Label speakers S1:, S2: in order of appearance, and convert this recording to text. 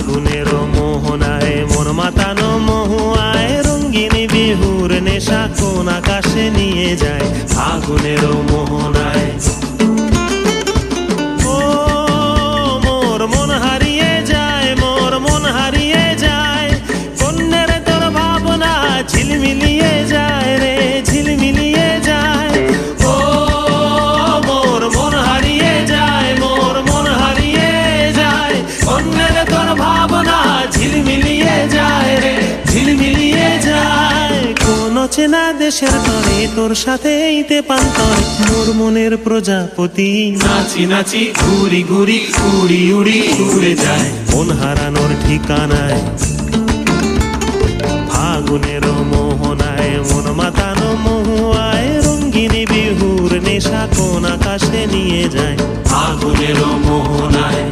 S1: ফাগুনের মোহনায় মন মাতানো মহুয়ায় রঙিন বিহুর নেশা কোন আকাশে নিয়ে যায় ফাগুনের মোহনায়। ও মোর মন হারিয়ে যায়, মোর মন হারিয়ে যায়, কন্যের তোর ভাবনা ঝিলমিলিয়ে যায় রে ঝিলমিলিয়ে যায়। ও মোর মন হারিয়ে যায়, মোর মন হারিয়ে যায়, কন্যের তোর ভাবনা ঝিলমিলিয়ে যায় রে ঝিলমিলিয়ে যায়। কোন চেনা দেশের তরে তোর সাথে এইতে পান্তর মোর মনের প্রজাপতি নাচি নাচি ঘুরি ঘুরি উড়ি উড়ি উড়ে যায় মন হারানোর ঠিকানায়। ফাগুনের মোহনায় মন মাতানো মহুয়ায় রঙ্গিনী বিহুর নেশা কোন আকাশে নিয়ে যায় ফাগুনের মোহনায়।